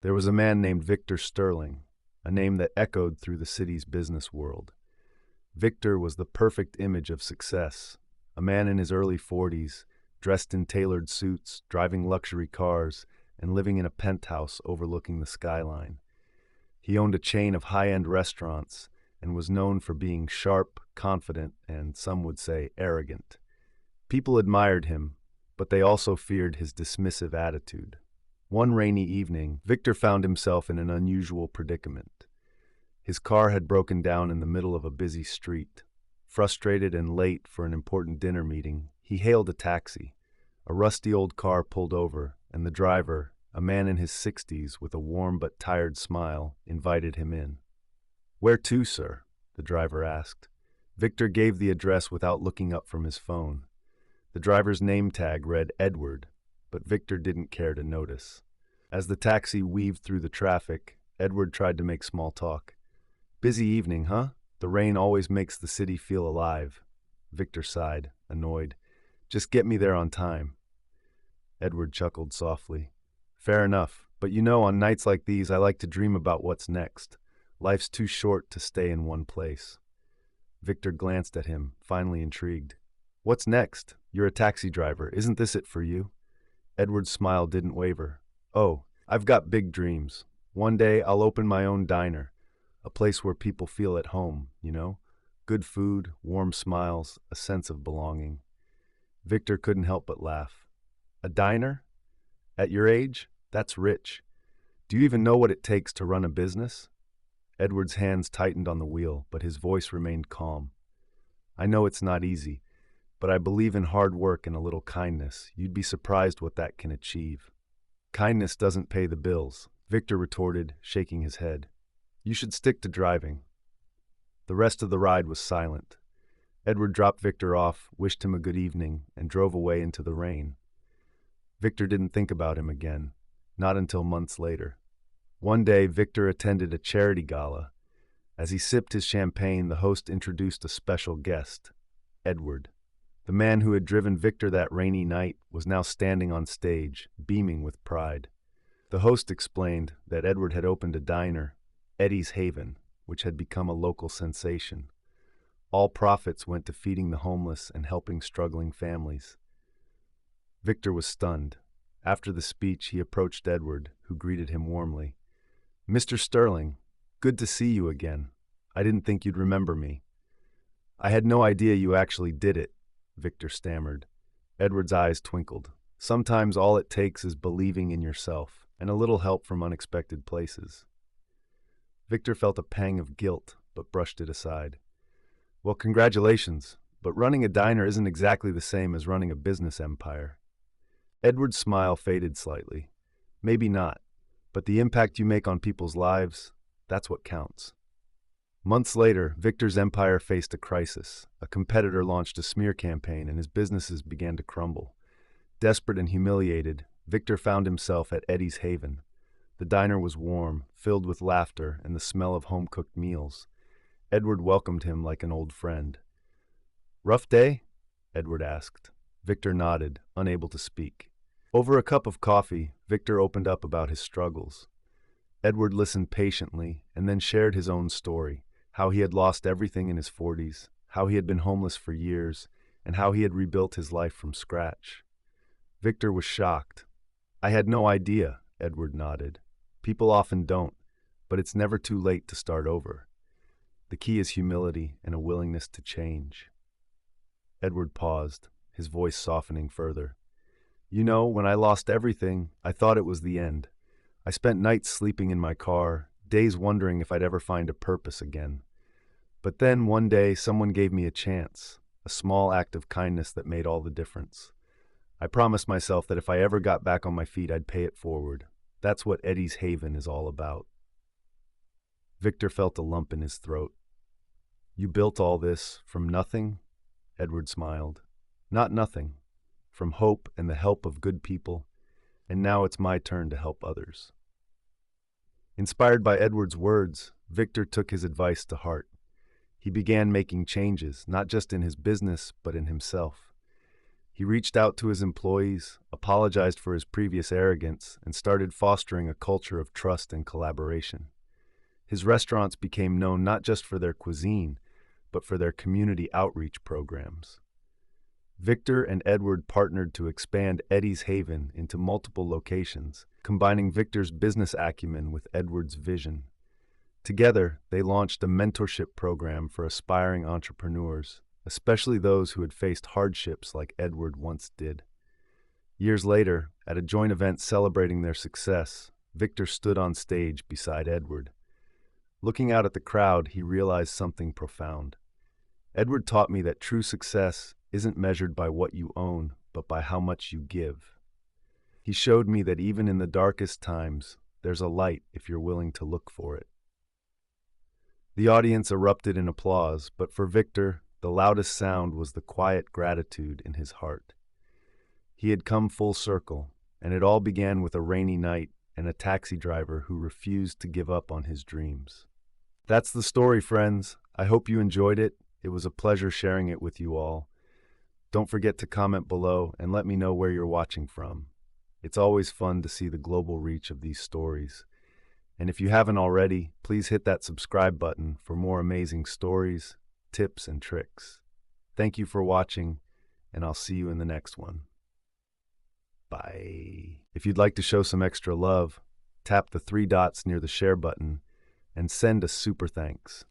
There was a man named Victor Sterling, a name that echoed through the city's business world. Victor was the perfect image of success, a man in his early 40s, dressed in tailored suits, driving luxury cars, and living in a penthouse overlooking the skyline. He owned a chain of high-end restaurants and was known for being sharp, confident, and some would say arrogant. People admired him, but they also feared his dismissive attitude. One rainy evening, Victor found himself in an unusual predicament. His car had broken down in the middle of a busy street. Frustrated and late for an important dinner meeting, he hailed a taxi. A rusty old car pulled over, and the driver, a man in his 60s with a warm but tired smile, invited him in. "Where to, sir?" the driver asked. Victor gave the address without looking up from his phone. The driver's name tag read Edward, but Victor didn't care to notice. As the taxi weaved through the traffic, Edward tried to make small talk. "Busy evening, huh? The rain always makes the city feel alive." Victor sighed, annoyed. "Just get me there on time." Edward chuckled softly. "Fair enough, but you know, on nights like these, I like to dream about what's next. Life's too short to stay in one place." Victor glanced at him, finally intrigued. "What's next? You're a taxi driver. Isn't this it for you?" Edward's smile didn't waver. "Oh, I've got big dreams. One day I'll open my own diner, a place where people feel at home, you know? Good food, warm smiles, a sense of belonging." Victor couldn't help but laugh. "A diner? At your age? That's rich. Do you even know what it takes to run a business?" Edward's hands tightened on the wheel, but his voice remained calm. "I know it's not easy, but I believe in hard work and a little kindness. You'd be surprised what that can achieve." "Kindness doesn't pay the bills," Victor retorted, shaking his head. "You should stick to driving." The rest of the ride was silent. Edward dropped Victor off, wished him a good evening, and drove away into the rain. Victor didn't think about him again, not until months later. One day, Victor attended a charity gala. As he sipped his champagne, the host introduced a special guest, Edward. The man who had driven Victor that rainy night was now standing on stage, beaming with pride. The host explained that Edward had opened a diner, Eddie's Haven, which had become a local sensation. All profits went to feeding the homeless and helping struggling families. Victor was stunned. After the speech, he approached Edward, who greeted him warmly. "Mr. Sterling, good to see you again. I didn't think you'd remember me." "I had no idea you actually did it," Victor stammered. Edward's eyes twinkled. "Sometimes all it takes is believing in yourself, and a little help from unexpected places." Victor felt a pang of guilt, but brushed it aside. "Well, congratulations, but running a diner isn't exactly the same as running a business empire." Edward's smile faded slightly. "Maybe not, but the impact you make on people's lives, that's what counts." Months later, Victor's empire faced a crisis. A competitor launched a smear campaign and his businesses began to crumble. Desperate and humiliated, Victor found himself at Eddie's Haven. The diner was warm, filled with laughter and the smell of home-cooked meals. Edward welcomed him like an old friend. "Rough day?" Edward asked. Victor nodded, unable to speak. Over a cup of coffee, Victor opened up about his struggles. Edward listened patiently and then shared his own story, how he had lost everything in his 40s, how he had been homeless for years, and how he had rebuilt his life from scratch. Victor was shocked. "I had no idea," Edward nodded. "People often don't, but it's never too late to start over. The key is humility and a willingness to change." Edward paused, his voice softening further. "You know, when I lost everything, I thought it was the end. I spent nights sleeping in my car, days wondering if I'd ever find a purpose again. But then one day someone gave me a chance, a small act of kindness that made all the difference. I promised myself that if I ever got back on my feet, I'd pay it forward. That's what Eddie's Haven is all about." Victor felt a lump in his throat. "You built all this from nothing?" Edward smiled. "Not nothing. From hope and the help of good people, and now it's my turn to help others." Inspired by Edward's words, Victor took his advice to heart. He began making changes, not just in his business, but in himself. He reached out to his employees, apologized for his previous arrogance, and started fostering a culture of trust and collaboration. His restaurants became known not just for their cuisine, but for their community outreach programs. Victor and Edward partnered to expand Eddie's Haven into multiple locations, combining Victor's business acumen with Edward's vision. Together, they launched a mentorship program for aspiring entrepreneurs, especially those who had faced hardships like Edward once did. Years later, at a joint event celebrating their success, Victor stood on stage beside Edward. Looking out at the crowd, he realized something profound. Edward taught me that true success isn't measured by what you own, but by how much you give. He showed me that even in the darkest times, there's a light if you're willing to look for it. The audience erupted in applause, but for Victor, the loudest sound was the quiet gratitude in his heart. He had come full circle, and it all began with a rainy night and a taxi driver who refused to give up on his dreams. That's the story, friends. I hope you enjoyed it. It was a pleasure sharing it with you all. Don't forget to comment below and let me know where you're watching from. It's always fun to see the global reach of these stories. And if you haven't already, please hit that subscribe button for more amazing stories, tips, and tricks. Thank you for watching, and I'll see you in the next one. Bye. If you'd like to show some extra love, tap the 3 dots near the share button and send a super thanks.